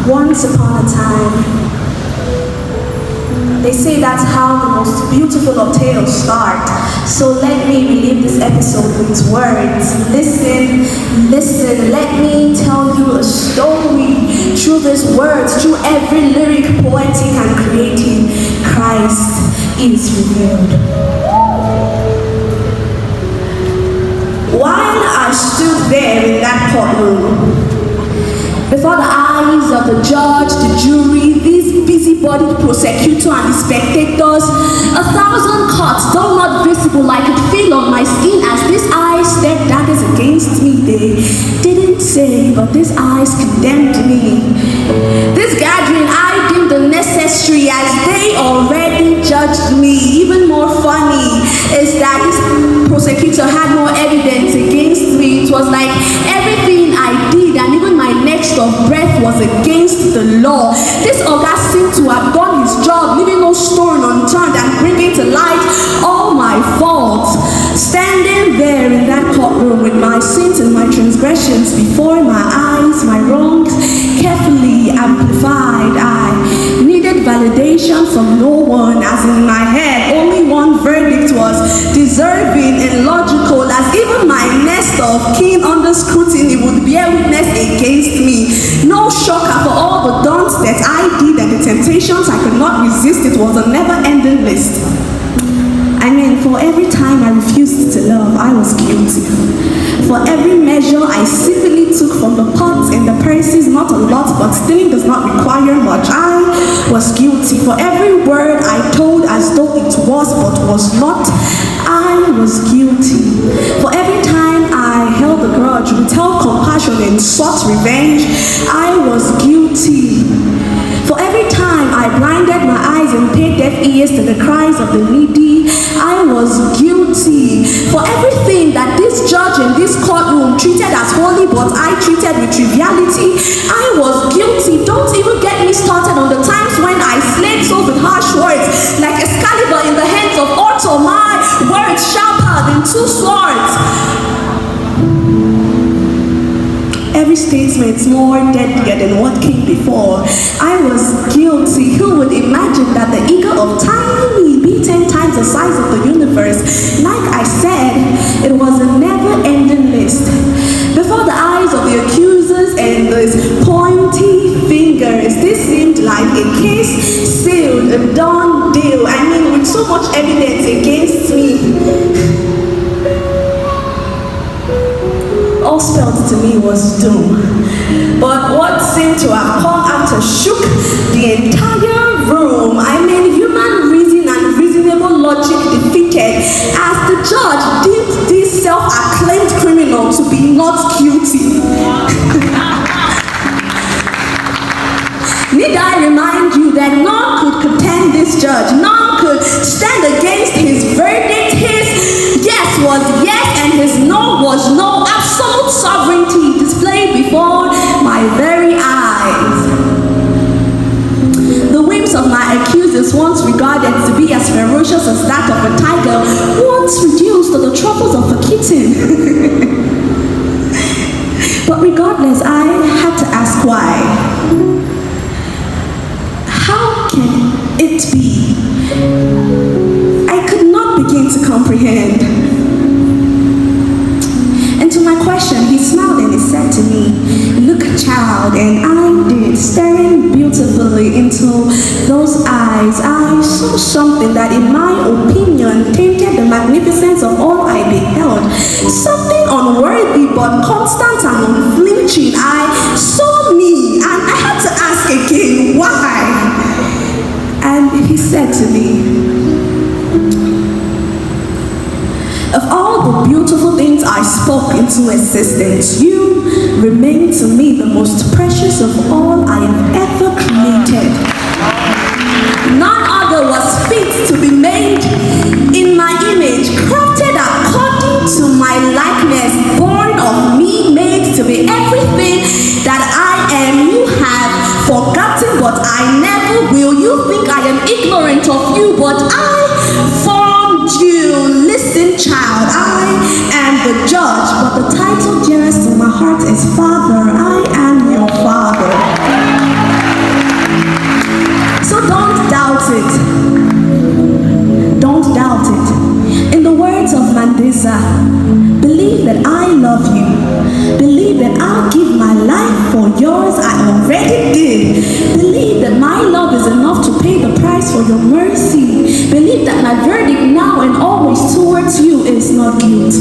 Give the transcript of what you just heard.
Once upon a time, they say that's how the most beautiful of tales start. So let me relive this episode with words. Listen, listen, let me tell you a story. Through these words, through every lyric, poetic and creative, Christ is revealed. While I stood there in that courtroom, before the eyes of the judge, the jury, this busy-bodied prosecutor and the spectators, 1,000 cuts, though not visible, I could feel on my skin as these eyes stared daggers against me. They didn't say, but these eyes condemned me. This gathering I deemed unnecessary as they already judged me. Even more funny is that this prosecutor had no evidence against me. It was like everything I did and even my next of breath was against the law. This Oga seemed to have done his job, leaving no stone unturned and bringing to light all my faults. Standing there in that courtroom with my sins and my transgressions before my eyes, my wrongs carefully amplified, I needed validation from no one, as in my head only one verdict was deserving and logical, as even my nest of kin under scrutiny would bear witness against me. No shocker for all the dons that I did and the temptations I could not resist. It was a never-ending list. I mean, for every time I refused to love, I was guilty. For every measure I secretly took from the pots and the purses, not a lot, but stealing does not require much, I was guilty. For every word I told as though it was but was not, I was guilty. For every time I held a grudge, withheld compassion and sought revenge, I was guilty. For every time I blinded my eyes and paid deaf ears to the cries of the needy, I was guilty. For everything that this judge in this courtroom treated as holy but I treated with triviality, I was guilty. Don't even get me started on the times when I slayed souls with harsh words, like Excalibur in the hands of Otto, my words sharper than two swords. Every statement's more deadlier than what came before. I was guilty. Who would imagine that the ego of tiny be 10 times the size of the universe? Like I said, it was a never-ending list. Before the eyes of the accusers and those pointy fingers, this seemed like a case sealed, a done deal. I mean, with so much evidence against me, all spelled to me was doom. But what seemed to have come after shook the entire room. I mean, human reason and reasonable logic defeated as the judge deemed this self-acclaimed criminal to be not guilty. Need I remind you that none could contend this judge, none could stand against his verdict. His yes was yes and his no was no. Absolute sovereignty displayed before my very eyes. The whims of my accusers, once regarded to be as ferocious as that of a tiger, once reduced to the troubles of a kitten. But regardless, I had to ask why. How can it be? I could not begin to comprehend. And to my question, he smiled and he said to me, "Look, child," and I did, staring beautifully into those eyes. I saw something that, in my opinion, tainted the magnificence of all I beheld. Something unworthy but constant and unflinching. I saw me, and I had to ask again, why? And he said to me, "Of all the beautiful things I spoke into existence, you remain to me the most precious of all I have ever created. None other was fit to be made in my image, crafted according to my likeness, born of me, made to be everything that I am. You have forgotten, but I never will. You think I am ignorant of you, but I formed you. Listen, child, I am the judge, but the title dearest to my heart is Father. I am your Father." eraser. Believe that I love you. Believe that I'll give my life for yours. I already did. Believe that my love is enough to pay the price for your mercy. Believe that my verdict now and always towards you is not guilt.